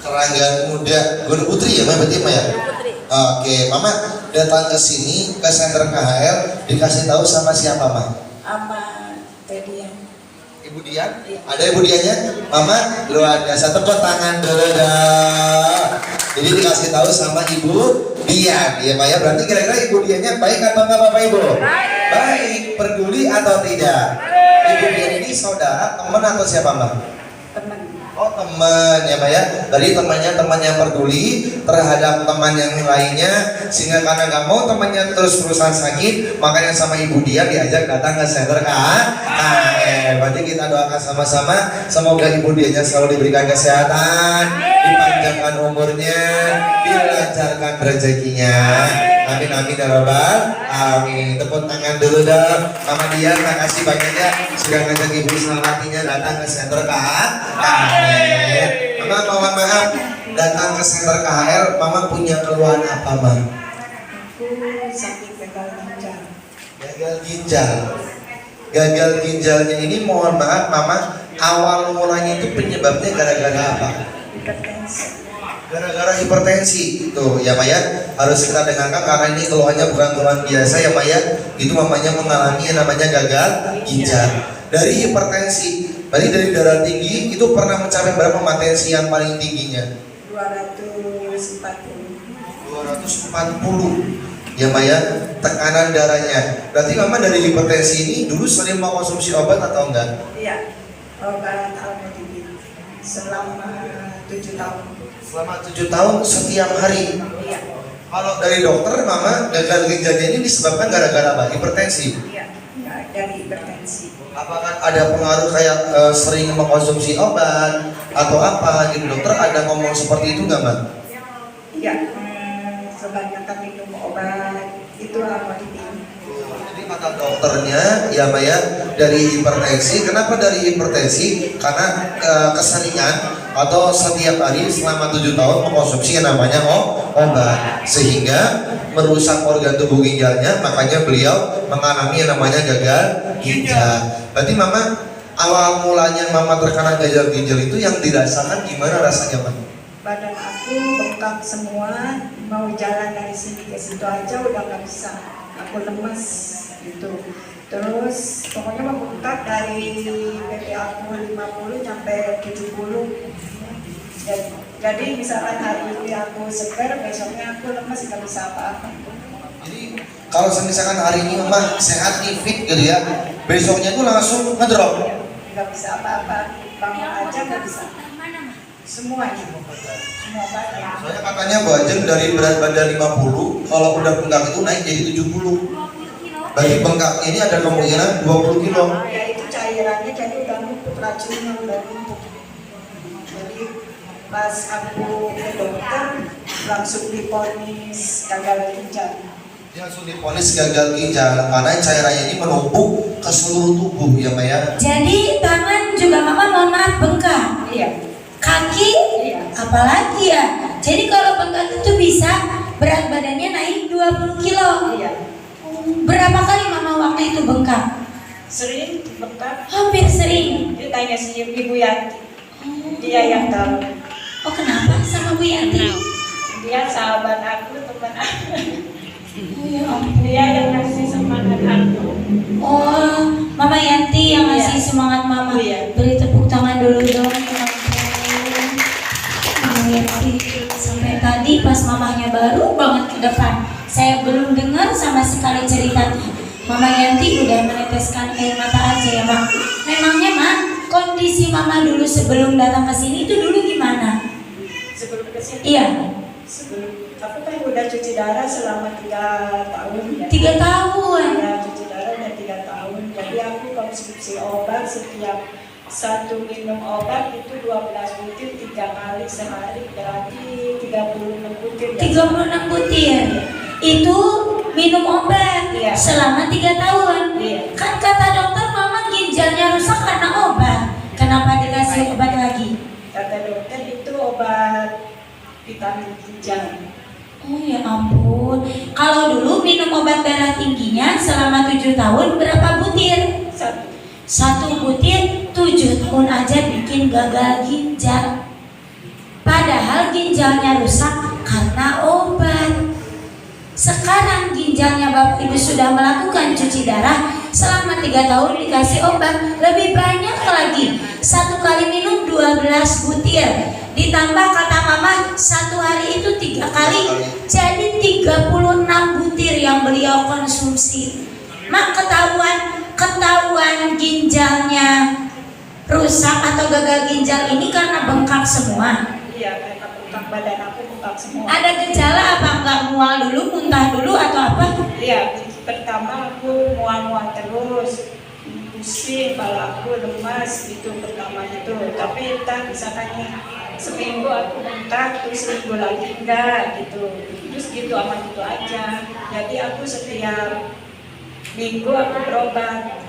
Serangga muda Gunung Putri ya, berarti Mama ya? Oke, Mama datang ke sini ke Center KHL dikasih tahu sama siapa, Mama? Sama Dian. Ibu Dian? Iya. Ada Ibu Diannya? Mama luar biasa, tepuk tangan dulu dong. Jadi dikasih tahu sama Ibu Dian, ya Maya. Berarti kira-kira Ibu Diannya baik atau enggak Bapak Ibu? Baik, peduli atau tidak? Ibu Dian ini saudara, teman atau siapa, Mbak? Teman. Oh, teman ya Mbak ya. Dari teman yang peduli terhadap teman yang lainnya, sehingga karena nggak mau temannya terus-terusan sakit, makanya sama Ibu Dian diajak datang ke Center KHL. Berarti kita doakan sama-sama, semoga Ibu Diannya selalu diberikan kesehatan, dipanjangkan umurnya, dilancarkan rezekinya. Amin amin ya rabbal amin. Tepuk tangan dulu dong Mama Dian, makasih banyak ya sudah ngajak Ibu Selamatinya datang ke Center KHL. Mama mohon maaf, datang ke Center KHL, Mama punya keluhan apa, Mama? Aku sakit gagal ginjal. Gagal ginjal. Gagal ginjalnya ini mohon maaf Mama, awal mulanya itu penyebabnya gara-gara apa? Hipertensi. Gara-gara hipertensi. Tuh ya Maya, harus kita dengarkan karena ini keluhannya bukan keluhan biasa ya Maya. Itu mamanya mengalami yang namanya gagal ginjal. Dari hipertensi, berarti dari darah tinggi itu pernah mencapai berapa tensi yang paling tingginya? 240. 240 ya Maya, tekanan darahnya. Berarti Mama dari hipertensi ini dulu sering mengkonsumsi obat atau enggak? Iya, obat Almodipin selama 7 tahun. Selama 7 tahun setiap hari. Iya. Kalau dari dokter Mama gagal ginjalnya ini disebabkan gara-gara apa? Hipertensi? Iya, dari hipertensi. Apakah ada pengaruh kayak sering mengkonsumsi obat atau apa gitu? Dokter ada ngomong seperti itu nggak Mbak? Iya, kebanyakan minum obat itu Almodipin. Jadi kata dokternya ya Mbak ya, dari hipertensi. Kenapa dari hipertensi? Karena keseringan atau setiap hari selama 7 tahun mengkonsumsi yang namanya obat, sehingga merusak organ tubuh ginjalnya, makanya beliau mengalami yang namanya gagal ginjal. Berarti Mama, awal mulanya Mama terkena gagal ginjal itu yang dirasakan gimana rasanya Mama? Badan aku bengkak semua, mau jalan dari sini ke situ aja udah nggak bisa, aku lemes gitu. Terus pokoknya membengkak dari BP aku 50 sampai 70. Jadi misalkan hari ini aku seger, besoknya aku lemes nggak bisa apa-apa. Jadi kalau misalkan hari ini Mama sehat nih, fit gitu ya, besoknya tuh langsung ngedrop. Nggak bisa apa-apa, bangun aja nggak bisa. Semuanya, semua badan. Soalnya katanya Bu Ajeng dari berat badan 50, kalau udah bengkak itu naik jadi 70. Bagi bengkak ini ada kemungkinan 20 kilo. Ya itu cairannya jadi udah numpuk, racunnya udah numpuk. Jadi pas aku ke dokter langsung divonis gagal ginjal. Dia langsung divonis gagal ginjal karena cairannya ini menumpuk ke seluruh tubuh ya Mbak ya. Jadi tangan juga Mama mohon maaf bengkak. Iya. Kaki, Iya. apalagi ya. Jadi kalau bengkak itu bisa berat badannya naik 20 kilo. Iya. Berapa kali Mama waktu itu bengkak? Sering bengkak. Hampir sering. Ditanya si Ibu Yanti, dia yang tahu. Oh kenapa sama Bu Yanti? Dia sahabat aku, teman aku. Oh ya ampun. Dia yang ngasih semangat aku. Oh, Mama Yanti yang Iya. ngasih semangat Mama. Iya. Beri tepuk tangan dulu dong. Mama Yanti sampai tadi pas mamanya baru banget ke depan, saya belum dengar sama sekali ceritanya. Mama Yanti udah meneteskan air mata aja ya Mak. Memangnya Mak, kondisi Mama dulu sebelum datang ke sini itu dulu gimana? Sebelum ke sini. Iya. Sebelum aku kan udah cuci darah selama 3 tahun ya. 3 tahun. Ya, cuci darah udah 3 tahun. Jadi aku konsumsi obat setiap satu minum obat itu 12 butir 3 kali sehari, berarti 36 butir ya. 36 butir. Itu minum obat Iya. selama 3 tahun. Iya. Kan kata dokter Mama ginjalnya rusak karena obat. Kenapa dikasih obat lagi? Kata dokter itu obat vitamin ginjal. Oh ya ampun. Kalau dulu minum obat darah tingginya selama 7 tahun berapa butir? 1 butir 7 tahun aja bikin gagal ginjal. Padahal ginjalnya rusak karena obat. Sekarang ginjalnya Bapak Ibu sudah melakukan cuci darah selama 3 tahun dikasih obat, lebih banyak lagi. 1 kali minum 12 butir, ditambah kata mama 1 hari itu 3 kali, jadi 36 butir yang beliau konsumsi. Mak, ketahuan ginjalnya rusak atau gagal ginjal ini karena bengkak semua. Iya, karena bengkak, badan aku bengkak semua. Ada gejala apa? Enggak mual dulu, muntah dulu atau apa? Iya, pertama aku mual-mual terus, pusing, kepala aku lemas gitu pertama itu. Tapi entah misalkan seminggu aku bengkak, terus seminggu lagi enggak gitu. Terus gitu amat itu aja. Jadi aku setiap minggu aku berobat.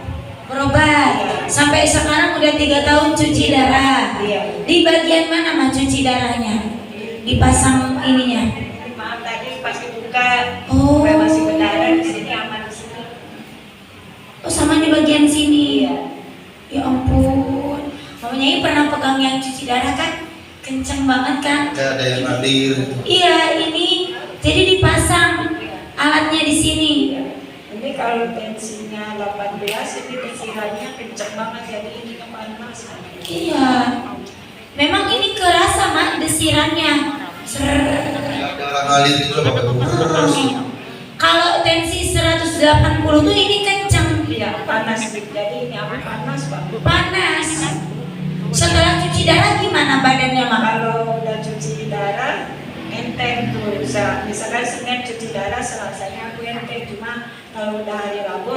Berobat sampai sekarang udah 3 tahun cuci darah. Iya. Di bagian mana mah cuci darahnya? Dipasang ininya. Maaf tadi pas dibuka, Oh. masih berdarah di sini, aman di sini. Oh, sama di bagian sini. Iya. Ya ampun. Mamanya ini pernah pegang yang cuci darah kan? Kenceng banget kan? Kayak ada yang hadir. Iya, ini jadi dipasang alatnya di sini. Ini kalau tensinya 18, ini desirannya kenceng banget, jadi ini panas. Iya. Memang ini kerasa mak desirannya. Ada orang hadir itu Bapak Ibu. Terus. Kalau tensi 180 tuh ini kenceng. Iya, panas. Jadi ini apa panas, Pak? Panas. Setelah cuci darah gimana badannya mak? Kalau udah cuci darah, enteng tuh. Misalkan Senin cuci darah, Selasanya aku enteng. Cuma kalau udah hari Rabu,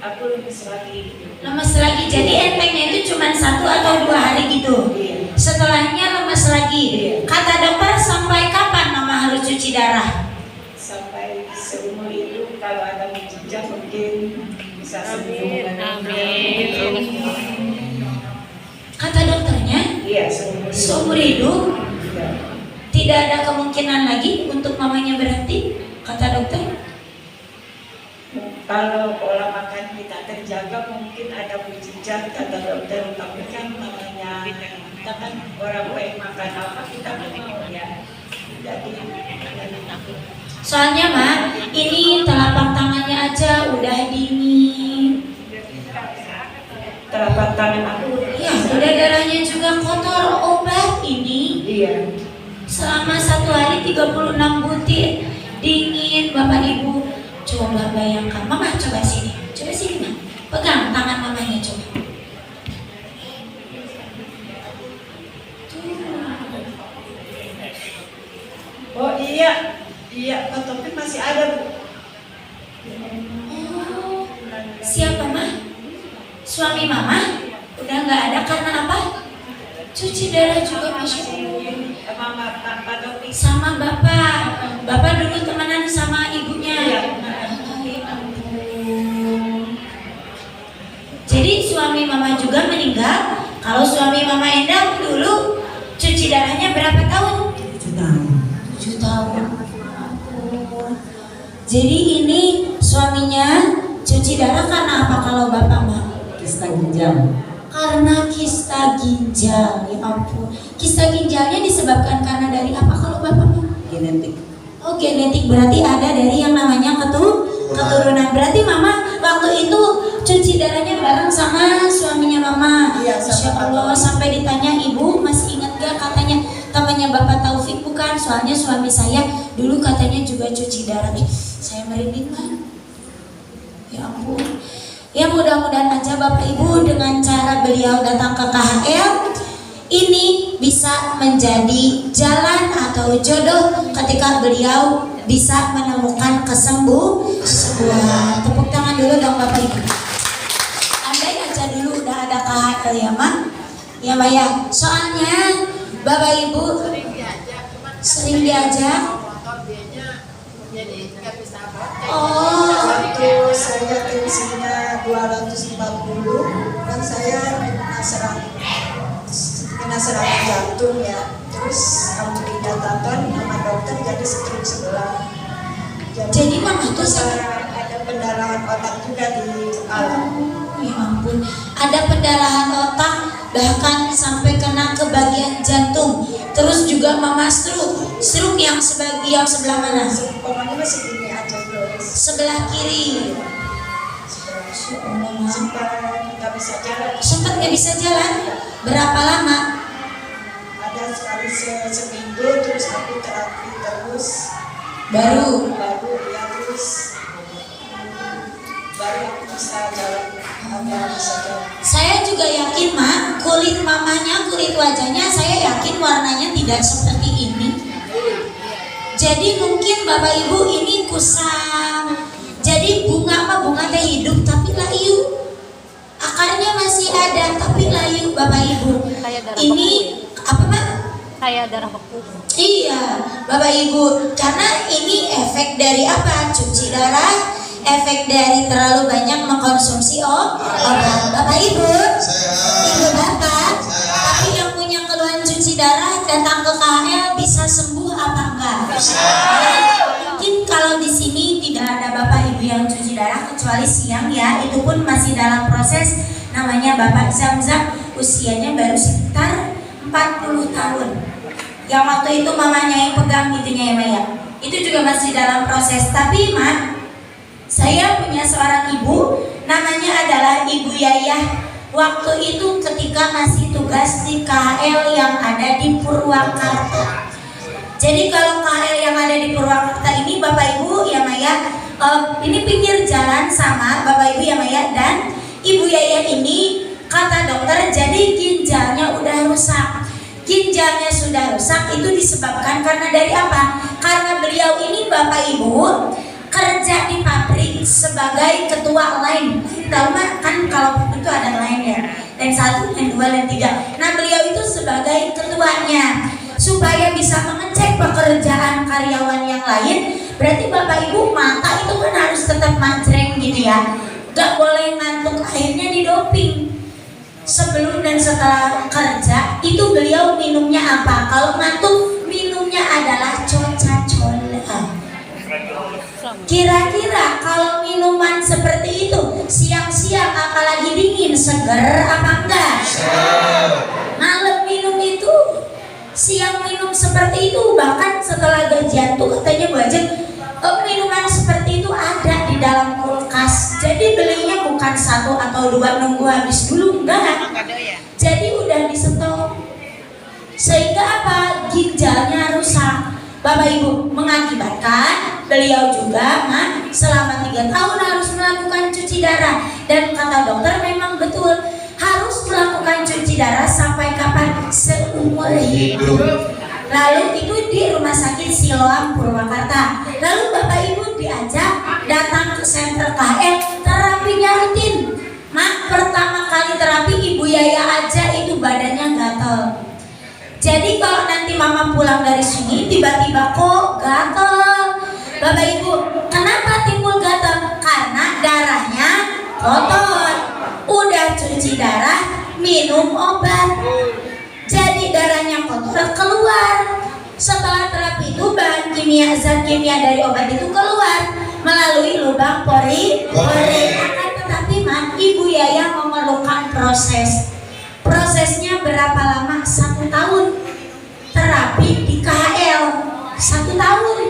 aku lemes lagi. Lemes lagi. Jadi entengnya itu cuma 1 atau 2 hari gitu. Iya. Setelahnya lemes lagi. Kata dokter sampai kapan mama harus cuci darah? Sampai seumur hidup, kalau ada mujizat mungkin bisa sembuh. Kata dokternya Iya, seumur hidup. seumur hidup Iya. tidak ada kemungkinan lagi untuk mamanya berhenti. Kata dokter. Kalau pola makan kita terjaga mungkin ada mujizat kata dokter, tapi kan namanya kita kan orang baik makan apa kita mau ya. Jadi Soalnya mak, ini telapak tangannya aja udah dingin. telapak tangan aku Ya, udah darahnya juga kotor. Obat ini iya. selama 1 hari 36 butir, dingin. Bapak Ibu coba bayangkan. Mama coba sini, Mak. Pegang tangan mamanya coba. Oh iya, iya, tapi masih ada Bu. Oh, siapa mah? Suami mama udah nggak ada karena apa? Cuci darah juga masya Allah. Mama Pak Taufik. Sama bapak. Bapak dulu temenan sama ibunya. Iya. Ya ampun. Jadi suami mama juga meninggal. Kalau suami mama Endang dulu cuci darahnya berapa tahun? 7 tahun. 7 tahun. Ampun. Jadi ini suaminya cuci darah karena apa kalau bapak mah? Kista ginjal. Karena kista ginjal. Ya ampun. Kista ginjalnya disebabkan karena dari apa kalau bapak mah? Genetik. Oh, genetik, berarti ada dari yang namanya keturunan. Berarti mama waktu itu cuci darahnya bareng sama suaminya mama. Iya, Masya sama Allah, sampai ditanya ibu masih ingat gak katanya temannya Bapak Taufik bukan? Soalnya suami saya dulu katanya juga cuci darah. Saya merinding kan? Ya ampun. Ya mudah-mudahan aja Bapak Ibu dengan cara beliau datang ke KHL ini bisa menjadi jalan atau jodoh ketika beliau bisa menemukan kesembuhan. Tepuk tangan dulu dong Bapak Ibu. Andai aja dulu udah ada KHL ya Mak. Ya Mak ya. Soalnya Bapak Ibu sering diajak. Oh, Waktu saya tensinya 240, kan saya kena serangan jantung ya. Terus kamu didatakan sama dokter jadi stroke sebelah. jadi mama tuh sakit. ada pendarahan otak juga di kepala. Ya ampun, ada pendarahan otak bahkan sampai kena ke bagian jantung. Terus juga mama stroke yang sebelah mana? Pokoknya masih gini aja terus. Sebelah kiri. Sempat nggak bisa jalan. Sempat nggak bisa jalan. Berapa lama? Ada sekali seminggu, terus aku terapi terus. Baru Ya terus baru aku bisa jalan. Bisa jalan. saya juga yakin mak, kulit mamanya, kulit wajahnya saya yakin warnanya tidak seperti ini. Jadi mungkin bapak ibu ini kusam. Jadi bunga teh hidup tapi layu. Akarnya masih ada tapi layu bapak ibu. Ini apa mak? Kayak darah beku. Iya, Bapak Ibu, karena ini efek dari apa? Cuci darah, efek dari terlalu banyak mengkonsumsi obat. Bapak Ibu, Ibu Bapak, tapi yang punya keluhan cuci darah datang ke KHL bisa sembuh apa enggak? Mungkin kalau di sini tidak ada Bapak Ibu yang cuci darah kecuali siang ya, itu pun masih dalam proses. Namanya Bapak Zamzam, usianya baru sekitar 40 tahun. Yang waktu itu mamanya yang pegang gitunya ya Maya. Itu juga masih dalam proses. Tapi Mak, saya punya seorang ibu, namanya adalah Ibu Yayah. Waktu itu ketika masih tugas di KHL yang ada di Purwakarta. Jadi kalau KHL yang ada di Purwakarta ini Bapak Ibu ya Maya, ini pinggir jalan sama Bapak Ibu ya Maya, dan Ibu Yayah ini kata dokter jadi ginjalnya udah rusak. Ginjalnya sudah rusak itu disebabkan karena dari apa? Karena beliau ini Bapak Ibu kerja di pabrik sebagai ketua line. Tahu kan kalau itu ada line ya, line 1, line 2, line 3. Nah beliau itu sebagai ketuanya supaya bisa mengecek pekerjaan karyawan yang lain. Berarti Bapak Ibu mata itu kan harus tetap majreng gitu ya, gak boleh ngantuk, akhirnya didoping. Sebelum dan setelah kerja itu beliau minumnya apa? Kalau ngantuk minumnya adalah Coca-Cola. Kira-kira kalau minuman seperti itu siang-siang apalagi dingin, seger apa enggak? Malam minum itu, siang minum seperti itu, bahkan setelah gajian tuh katanya Bu Ajeng, minuman seperti itu ada di dalam kulkas. Jadi belinya bukan 1 atau 2 nunggu habis dulu, enggak. Jadi udah disetok. Sehingga apa? Ginjalnya rusak. Bapak Ibu, mengakibatkan beliau juga selama 3 tahun harus melakukan cuci darah. Dan kata dokter memang betul harus melakukan cuci darah sampai kapan? Seumur hidup. Lalu itu di Rumah Sakit Siloam Purwakarta. Lalu Bapak Ibu diajak datang ke senter KHL, terapinya rutin. Mak, pertama kali terapi Ibu Yaya aja itu badannya gatel. Jadi kalau nanti Mama pulang dari sini tiba-tiba kok gatel. Bapak Ibu, kenapa timbul gatel? Karena darahnya kotor. Udah cuci darah, minum obat. Jadi darahnya kotor keluar. Setelah terapi itu bahan kimia, zat kimia dari obat itu keluar melalui lubang pori. Akan tetapi Ibu Yaya memerlukan proses. Prosesnya berapa lama? 1 tahun. Terapi di KHL 1 tahun.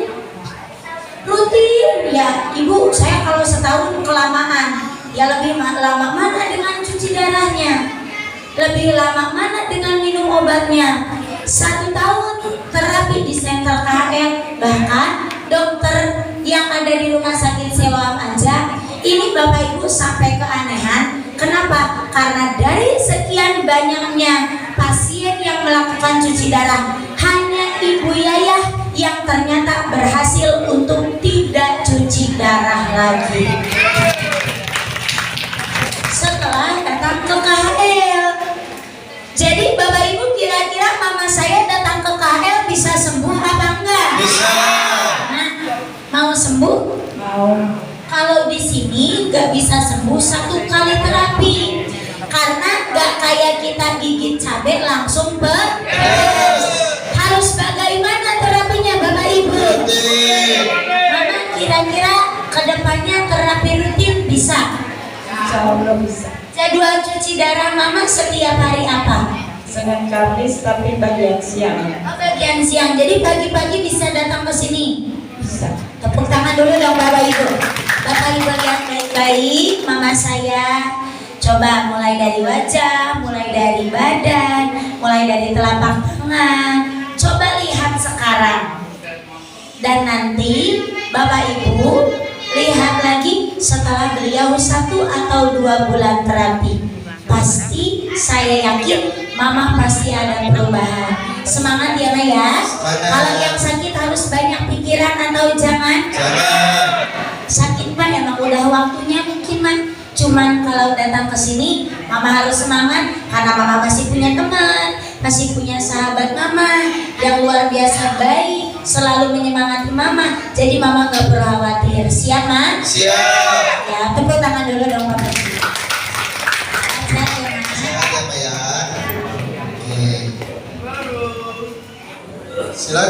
Rutin ya Ibu, saya kalau setahun kelamaan. Ya lebih lama mana dengan cuci darahnya? Lebih lama mana dengan minum obatnya? 1 tahun terapi di senter KHL. Bahkan dokter yang ada di Rumah Sakit Siloam aja ini Bapak Ibu sampai keanehan. Kenapa? Karena dari sekian banyaknya pasien yang melakukan cuci darah, hanya Ibu Yayah yang ternyata berhasil untuk tidak cuci darah lagi setelah datang ke KHL. Jadi Bapak Ibu kira-kira mama saya datang ke KHL bisa sembuh apa enggak? Bisa. Nah, mau sembuh? Mau. Kalau di sini nggak bisa sembuh 1 kali terapi, karena nggak kayak kita gigit cabai langsung beres. Harus bagaimana terapinya Bapak Ibu? Mama kira-kira kedepannya terapi rutin bisa? Insya Allah bisa. Jadwal cuci darah mama setiap hari apa? Senin Kamis tapi bagian siang. Oh, bagian siang. Jadi pagi-pagi bisa datang ke sini. Bisa. Tepuk tangan dulu dong Bapak Ibu. Bapak Ibu yang baik-baik, mama saya coba mulai dari wajah, mulai dari badan, mulai dari telapak tangan. Coba lihat sekarang. Dan nanti Bapak Ibu lihat lagi setelah beliau 1 atau 2 bulan terapi. Pasti saya yakin mama pasti ada perubahan. Semangat ya Ma ya. Kalau yang sakit harus banyak pikiran atau jangan? Jangan. Sakit Pak emang udah waktunya mungkin mah. Cuman kalau datang ke sini mama harus semangat karena mama masih punya teman, masih punya sahabat mama yang luar biasa baik, selalu menyemangati mama. Jadi mama nggak perlu khawatir. Siap Ma? Siap. Ya, tepuk tangan dulu dong Bapak. Sehat ya Ma. Sehat ya, Pak ya. Oke. Silakan.